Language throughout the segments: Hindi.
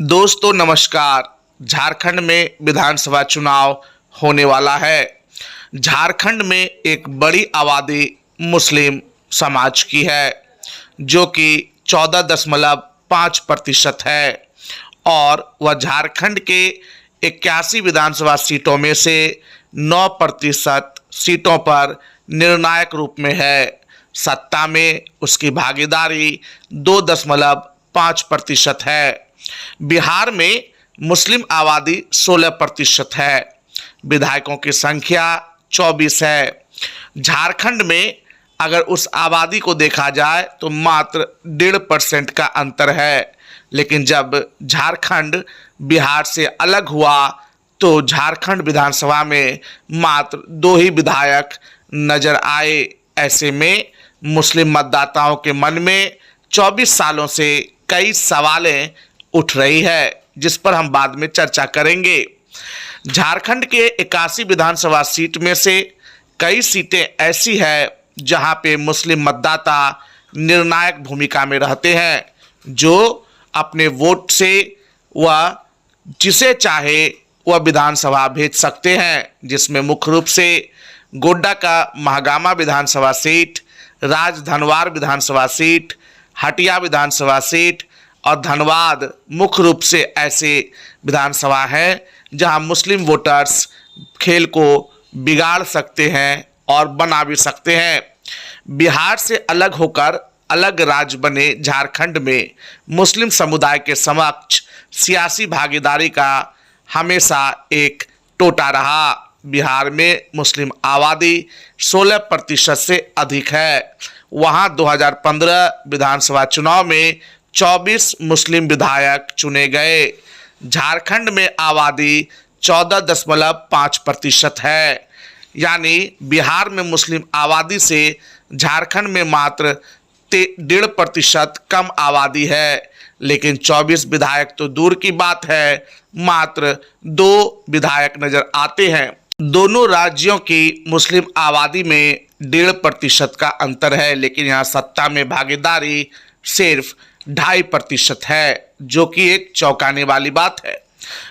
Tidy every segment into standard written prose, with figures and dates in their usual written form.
दोस्तों नमस्कार। झारखंड में विधानसभा चुनाव होने वाला है। झारखंड में एक बड़ी आबादी मुस्लिम समाज की है जो कि 14.5% है और वह झारखंड के 81 विधानसभा सीटों में से 9% सीटों पर निर्णायक रूप में है। सत्ता में उसकी भागीदारी 2.5% है। बिहार में मुस्लिम आबादी 16% है। विधायकों की संख्या 24 है। झारखंड में अगर उस आबादी को देखा जाए तो मात्र 1.5% का अंतर है। लेकिन जब झारखंड बिहार से अलग हुआ तो झारखंड विधानसभा में मात्र 2 ही विधायक नजर आए। ऐसे में मुस्लिम मतदाताओं के मन में 24 सालों से कई सवालें उठ रही है, जिस पर हम बाद में चर्चा करेंगे। झारखंड के 81 विधानसभा सीट में से कई सीटें ऐसी है जहां पे मुस्लिम मतदाता निर्णायक भूमिका में रहते हैं, जो अपने वोट से वह जिसे चाहे वह विधानसभा भेज सकते हैं, जिसमें मुख्य रूप से गोड्डा का महागामा विधानसभा सीट, राजधनवार विधानसभा सीट, हटिया विधानसभा सीट और धनबाद मुख्य रूप से ऐसे विधानसभा हैं जहां मुस्लिम वोटर्स खेल को बिगाड़ सकते हैं और बना भी सकते हैं। बिहार से अलग होकर अलग राज्य बने झारखंड में मुस्लिम समुदाय के समक्ष सियासी भागीदारी का हमेशा एक टोटा रहा। बिहार में मुस्लिम आबादी 16% से अधिक है। वहां 2015 विधानसभा चुनाव में 24 मुस्लिम विधायक चुने गए। झारखंड में आबादी 14.5% है, यानी बिहार में मुस्लिम आबादी से झारखंड में मात्र 1.5% कम आबादी है। लेकिन 24 विधायक तो दूर की बात है, मात्र 2 विधायक नजर आते हैं। दोनों राज्यों की मुस्लिम आबादी में 1.5% का अंतर है, लेकिन यहाँ सत्ता में भागीदारी सिर्फ 2.5% है, जो कि एक चौंकाने वाली बात है।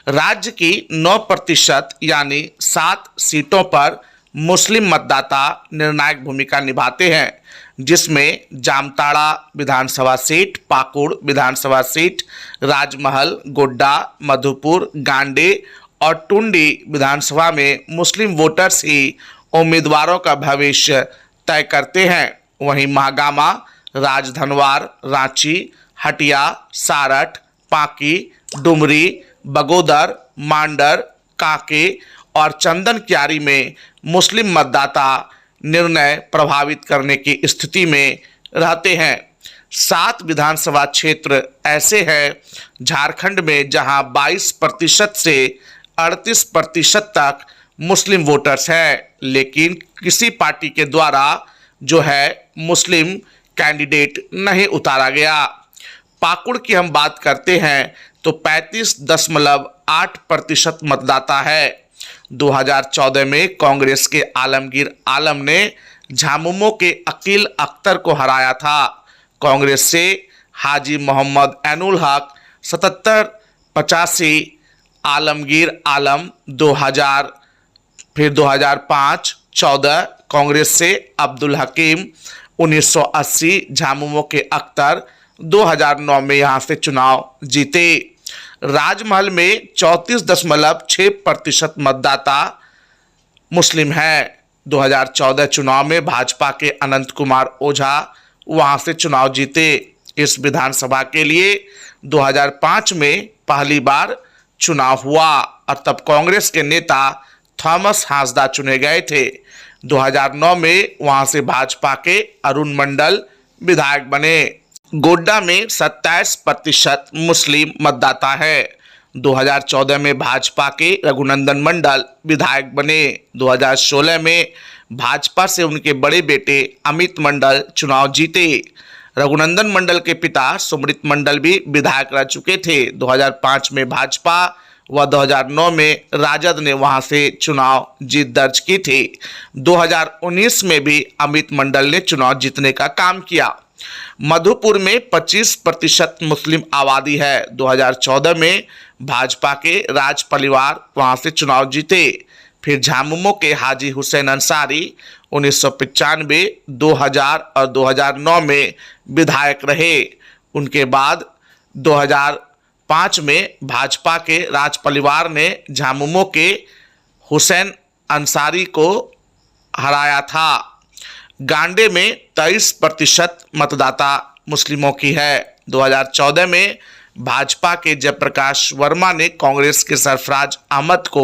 राज्य की 9% यानी 7 सीटों पर मुस्लिम मतदाता निर्णायक भूमिका निभाते हैं, जिसमें जामताड़ा विधानसभा सीट, पाकुड़ विधानसभा सीट, राजमहल, गोड्डा, मधुपुर, गांडे और टुंडी विधानसभा में मुस्लिम वोटर्स ही उम्मीदवारों का भविष्य तय करते हैं। वहीं महागामा, राजधनवार, रांची, हटिया, सारठ, पाकी, डुमरी, बगोदर, मांडर, कांके और चंदन क्यारी में मुस्लिम मतदाता निर्णय प्रभावित करने की स्थिति में रहते हैं। 7 विधानसभा क्षेत्र ऐसे हैं झारखंड में जहां 22% से 38% तक मुस्लिम वोटर्स हैं, लेकिन किसी पार्टी के द्वारा जो है मुस्लिम कैंडिडेट नहीं उतारा गया। पाकुड़ की हम बात करते हैं तो 35.8% मतदाता है। 2014 में कांग्रेस के आलमगीर आलम ने झामुमो के अकील अख्तर को हराया था। कांग्रेस से हाजी मोहम्मद ऐनुल हक 77-85, आलमगीर आलम 2000, फिर 2005-14 कांग्रेस से अब्दुल हकीम 1980, झामुमो के अख्तर 2009 में यहाँ से चुनाव जीते। राजमहल में 34.6% मतदाता मुस्लिम हैं। 2014 चुनाव में भाजपा के अनंत कुमार ओझा वहाँ से चुनाव जीते। इस विधानसभा के लिए 2005 में पहली बार चुनाव हुआ और तब कांग्रेस के नेता थॉमस हांसदा चुने गए थे। 2009 में वहां से भाजपा के अरुण मंडल विधायक बने। गोड्डा में 27% मुस्लिम मतदाता है। 2014 में भाजपा के रघुनंदन मंडल विधायक बने। 2016 में भाजपा से उनके बड़े बेटे अमित मंडल चुनाव जीते। रघुनंदन मंडल के पिता सुमृत मंडल भी विधायक रह चुके थे। 2005 में भाजपा व 2009 में राजद ने वहां से चुनाव जीत दर्ज की थी। 2019 में भी अमित मंडल ने चुनाव जीतने का काम किया। मधुपुर में 25% मुस्लिम आबादी है। 2014 में भाजपा के राज परिवार वहां से चुनाव जीते। फिर झामुमो के हाजी हुसैन अंसारी 1995, 2000 और 2009 में विधायक रहे। उनके बाद 2005 में भाजपा के राज परिवार ने झामुमो के हुसैन अंसारी को हराया था। गांडे में 23% मतदाता मुस्लिमों की है। 2014 में भाजपा के जयप्रकाश वर्मा ने कांग्रेस के सरफराज अहमद को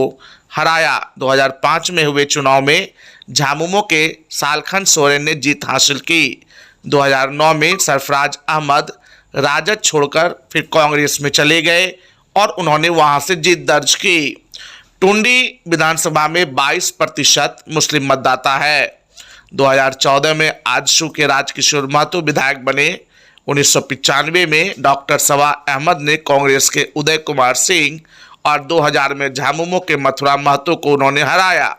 हराया। 2005 में हुए चुनाव में झामुमो के सालखन सोरेन ने जीत हासिल की। 2009 में सरफराज अहमद राजद छोड़कर फिर कांग्रेस में चले गए और उन्होंने वहां से जीत दर्ज की। टुंडी विधानसभा में 22% मुस्लिम मतदाता है। 2014 में आजसू के राजकिशोर महतो विधायक बने। 1995 में डॉक्टर सबा अहमद ने कांग्रेस के उदय कुमार सिंह और 2000 में झामुमो के मथुरा महतो को उन्होंने हराया।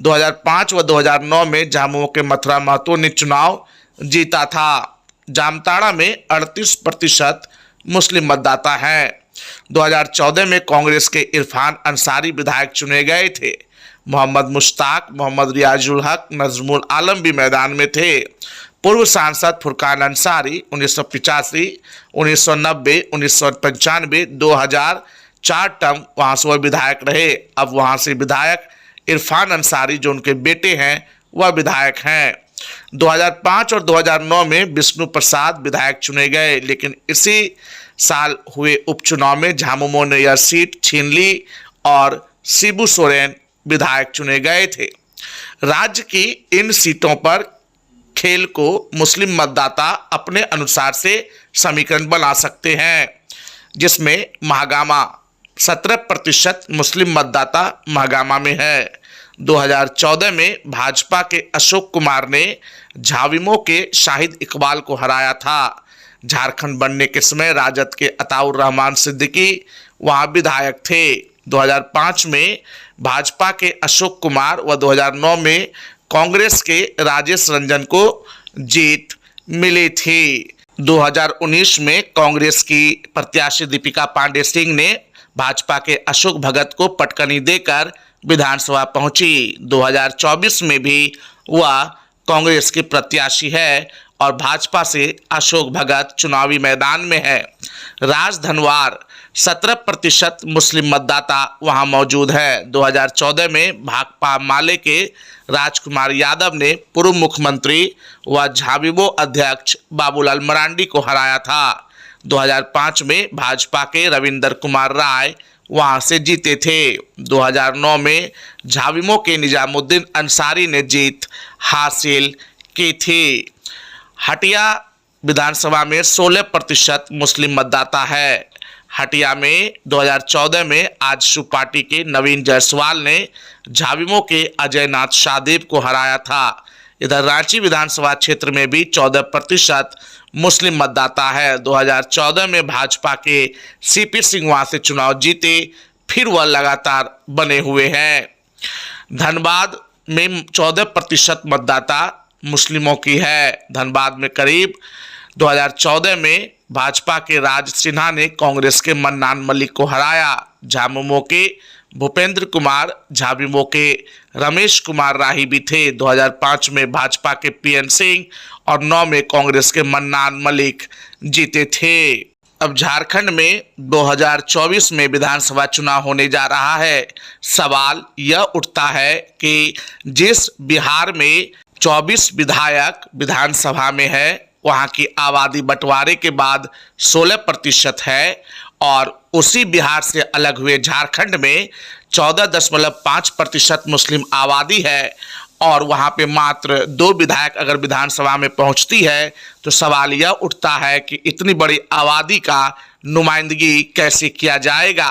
2005 व 2009 में झामुमो के मथुरा महतो ने चुनाव जीता था। जामताड़ा में 38% मुस्लिम मतदाता हैं। 2014 में कांग्रेस के इरफान अंसारी विधायक चुने गए थे। मोहम्मद मुश्ताक, मोहम्मद रियाजुल हक, नजमुल आलम भी मैदान में थे। पूर्व सांसद फुरकान अंसारी 1985, 1990, 1995, 2000 4 टर्म वहां से वह विधायक रहे। अब वहां से विधायक इरफान अंसारी जो उनके बेटे हैं वह विधायक हैं। 2005 और 2009 में विष्णु प्रसाद विधायक चुने गए, लेकिन इसी साल हुए उपचुनाव में झामुमो ने यह सीट छीन ली और शिबू सोरेन विधायक चुने गए थे। राज्य की इन सीटों पर खेल को मुस्लिम मतदाता अपने अनुसार से समीकरण बना सकते हैं, जिसमें महागामा 17% मुस्लिम मतदाता महागामा में है। 2014 में भाजपा के अशोक कुमार ने झाविमो के शाहिद इकबाल को हराया था। झारखंड बनने के समय राजद के अताउर रहमान सिद्दीकी वहां विधायक थे। 2005 में भाजपा के अशोक कुमार व 2009 में कांग्रेस के राजेश रंजन को जीत मिली थी। 2019 में कांग्रेस की प्रत्याशी दीपिका पांडे सिंह ने भाजपा के अशोक भगत को पटकनी देकर विधानसभा पहुंची। 2024 में भी वह कांग्रेस की प्रत्याशी है और भाजपा से अशोक भगत चुनावी मैदान में है। राजधनवार 17% मुस्लिम मतदाता वहां मौजूद है। 2014 में भाकपा माले के राजकुमार यादव ने पूर्व मुख्यमंत्री व झाविमो अध्यक्ष बाबूलाल मरांडी को हराया था। 2005 में भाजपा के रविंदर कुमार राय वहां से जीते थे। 2009 में झाविमो के निजामुद्दीन अंसारी ने जीत हासिल की थी। हटिया विधानसभा में 16% मुस्लिम मतदाता है। हटिया में 2014 में आजसू पार्टी के नवीन जायसवाल ने झाविमो के अजय नाथ शाहदेव को हराया था। इधर रांची विधानसभा क्षेत्र में भी 14% मुस्लिम मतदाता है। 2014 में भाजपा के सीपी सिंह वहां से चुनाव जीते, फिर वह लगातार बने हुए हैं। धनबाद में 14% मतदाता मुस्लिमों की है। धनबाद में करीब 2014 में भाजपा के राज सिन्हा ने कांग्रेस के मन्नान मलिक को हराया। झामुमो के भूपेंद्र कुमार, झाविमो के रमेश कुमार राही भी थे। 2005 में भाजपा के पीएन सिंह और 9 में कांग्रेस के मन्नान मलिक जीते थे। अब झारखंड में 2024 में विधानसभा चुनाव होने जा रहा है। सवाल यह उठता है कि जिस बिहार में 24 विधायक विधानसभा में है, वहाँ की आबादी बंटवारे के बाद 16% है, और उसी बिहार से अलग हुए झारखंड में 14.5% मुस्लिम आबादी है, और वहाँ पे मात्र 2 विधायक अगर विधानसभा में पहुँचती है तो सवाल यह उठता है कि इतनी बड़ी आबादी का नुमाइंदगी कैसे किया जाएगा।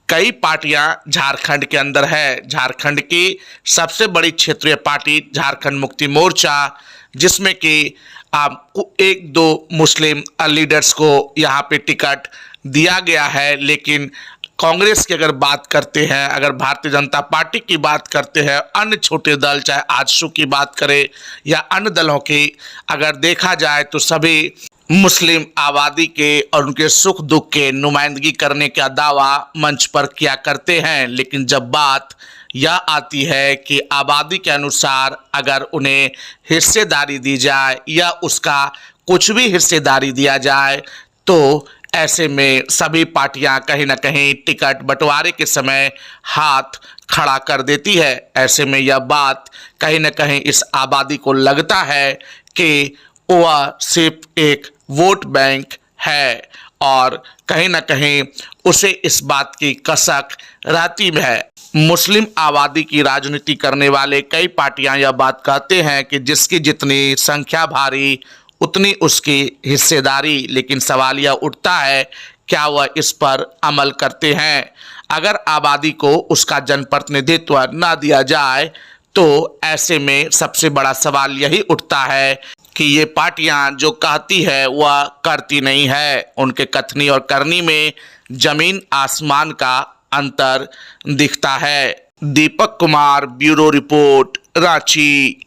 कई पार्टियां झारखंड के अंदर है। झारखंड की सबसे बड़ी क्षेत्रीय पार्टी झारखंड मुक्ति मोर्चा, जिसमें कि 1-2 मुस्लिम लीडर्स को यहाँ पे टिकट दिया गया है, लेकिन कांग्रेस की अगर बात करते हैं, अगर भारतीय जनता पार्टी की बात करते हैं, अन्य छोटे दल चाहे आजसू की बात करें या अन्य दलों की अगर देखा जाए तो सभी मुस्लिम आबादी के और उनके सुख दुख के नुमाइंदगी करने का दावा मंच पर किया करते हैं, लेकिन जब बात यह आती है कि आबादी के अनुसार अगर उन्हें हिस्सेदारी दी जाए या उसका कुछ भी हिस्सेदारी दिया जाए तो ऐसे में सभी पार्टियां कहीं ना कहीं टिकट बंटवारे के समय हाथ खड़ा कर देती है। ऐसे में यह बात कहीं ना कहीं इस आबादी को लगता है कि वह सिर्फ एक वोट बैंक है और कहीं ना कहीं उसे इस बात की कसक रहती है। मुस्लिम आबादी की राजनीति करने वाले कई पार्टियां यह बात कहते हैं कि जिसकी जितनी संख्या भारी उतनी उसकी हिस्सेदारी, लेकिन सवाल यह उठता है क्या वह इस पर अमल करते हैं। अगर आबादी को उसका जनप्रतिनिधित्व न दिया जाए तो ऐसे में सबसे बड़ा सवाल यही उठता है कि ये पार्टियां जो कहती है वह करती नहीं है। उनके कथनी और करनी में जमीन आसमान का अंतर दिखता है। Deepak Kumar, bureau report, Ranchi.